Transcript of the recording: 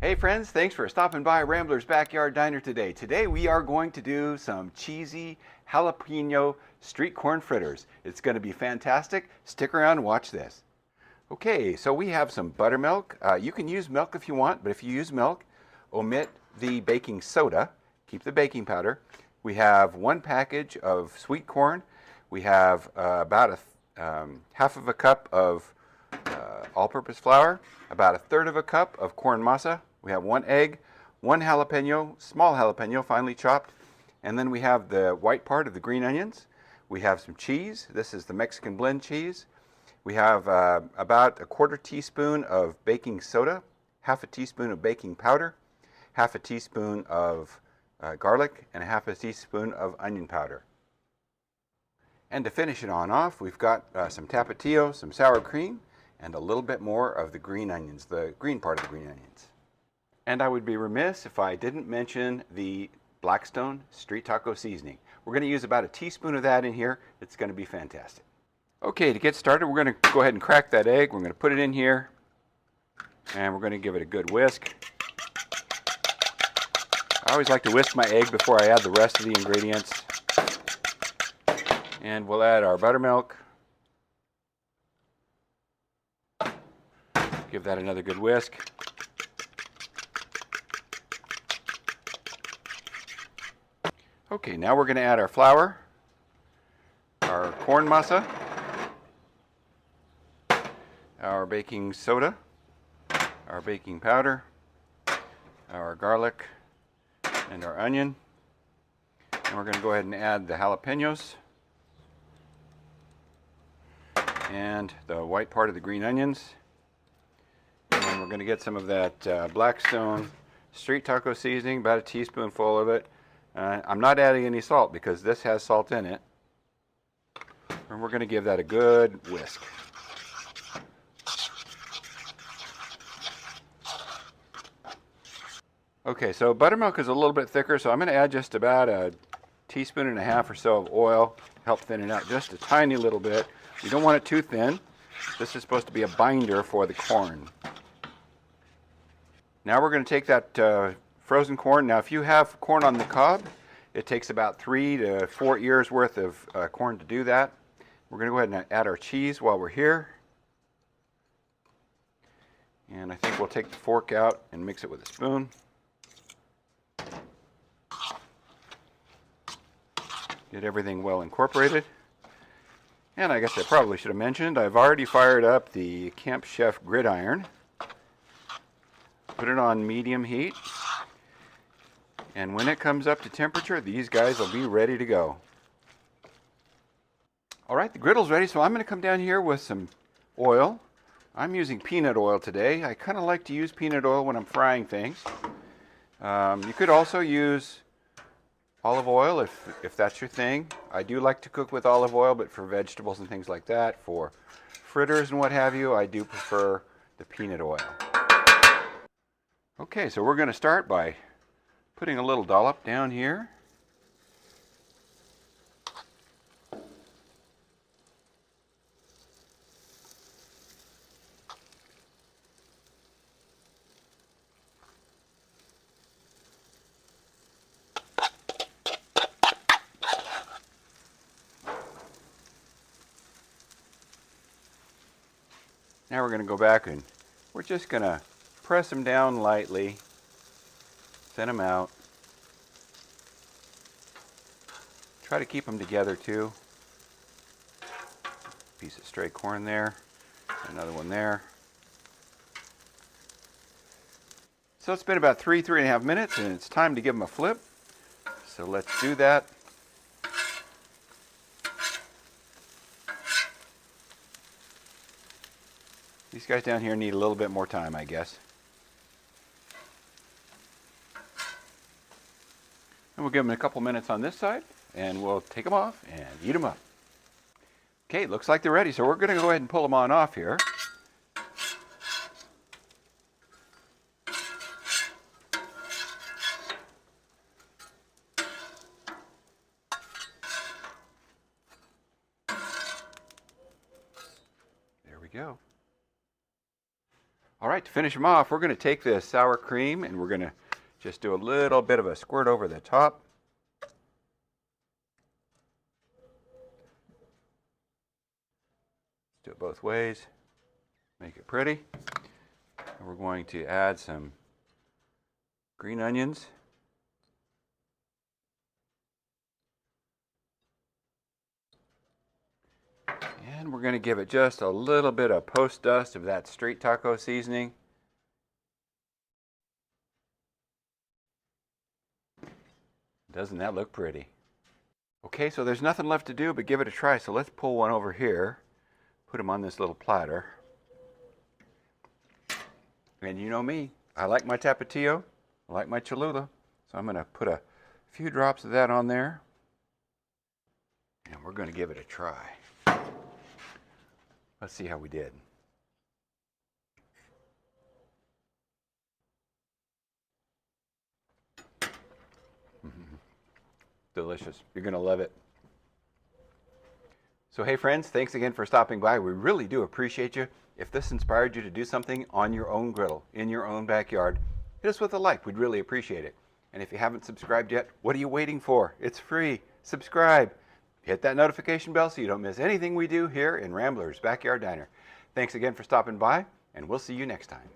Hey friends, thanks for stopping by Rambler's Backyard Diner today. Today we are going to do some cheesy jalapeno street corn fritters. It's going to be fantastic. Stick around and watch this. Okay, so we have some buttermilk. You can use milk if you want, but if you use milk, omit the baking soda. Keep the baking powder. We have one package of sweet corn. We have about half of a cup of all-purpose flour, about a third of a cup of corn masa. We have one egg, one jalapeno, small jalapeno, finely chopped, and then we have the white part of the green onions. We have some cheese. This is the Mexican blend cheese. We have about a quarter teaspoon of baking soda, half a teaspoon of baking powder, half a teaspoon of garlic, and a half a teaspoon of onion powder. And to finish it on off, we've got some tapatio, some sour cream, and a little bit more of the green onions, the green part of the green onions. And I would be remiss if I didn't mention the Blackstone Street Taco Seasoning. We're going to use about a teaspoon of that in here. It's going to be fantastic. Okay, to get started, we're going to go ahead and crack that egg. We're going to put it in here, and we're going to give it a good whisk. I always like to whisk my egg before I add the rest of the ingredients. And we'll add our buttermilk. Give that another good whisk. Okay, now we're going to add our flour, our corn masa, our baking soda, our baking powder, our garlic, and our onion. And we're going to go ahead and add the jalapenos and the white part of the green onions. And we're going to get some of that Blackstone Street Taco Seasoning, about a teaspoonful of it. I'm not adding any salt because this has salt in it. And we're going to give that a good whisk. Okay, so buttermilk is a little bit thicker, so I'm going to add just about a teaspoon and a half or so of oil. Help thin it out just a tiny little bit. You don't want it too thin. This is supposed to be a binder for the corn. Now we're going to take that frozen corn. Now if you have corn on the cob, it takes about 3 to 4 ears worth of corn to do that. We're going to go ahead and add our cheese while we're here. And I think we'll take the fork out and mix it with a spoon. Get everything well incorporated. And I guess I probably should have mentioned, I've already fired up the Camp Chef gridiron. Put it on medium heat. And when it comes up to temperature, these guys will be ready to go. All right, the griddle's ready, so I'm going to come down here with some oil. I'm using peanut oil today. I kind of like to use peanut oil when I'm frying things. You could also use olive oil if that's your thing. I do like to cook with olive oil, but for vegetables and things like that, for fritters and what have you, I do prefer the peanut oil. Okay, so we're going to start by putting a little dollop down here. Now we're going to go back and we're just going to press them down lightly, thin them out. Try to keep them together too. Piece of stray corn there, another one there. So it's been about 3.5 minutes and it's time to give them a flip. So let's do that. These guys down here need a little bit more time, I guess. And we'll give them a couple minutes on this side, and we'll take them off and eat them up. Okay, looks like they're ready, so we're going to go ahead and pull them on off here. There we go. All right, to finish them off, we're going to take this sour cream and we're going to just do a little bit of a squirt over the top. Do it both ways, make it pretty. And we're going to add some green onions. And we're going to give it just a little bit of post dust of that straight taco seasoning. Doesn't that look pretty? Okay, so there's nothing left to do but give it a try. So let's pull one over here, put them on this little platter. And you know me, I like my tapatio, I like my Cholula. So I'm going to put a few drops of that on there. And we're going to give it a try. Let's see how we did. Delicious. You're going to love it. So hey friends, thanks again for stopping by. We really do appreciate you. If this inspired you to do something on your own griddle, in your own backyard, hit us with a like. We'd really appreciate it. And if you haven't subscribed yet, what are you waiting for? It's free. Subscribe. Hit that notification bell so you don't miss anything we do here in Rambler's Backyard Diner. Thanks again for stopping by, and we'll see you next time.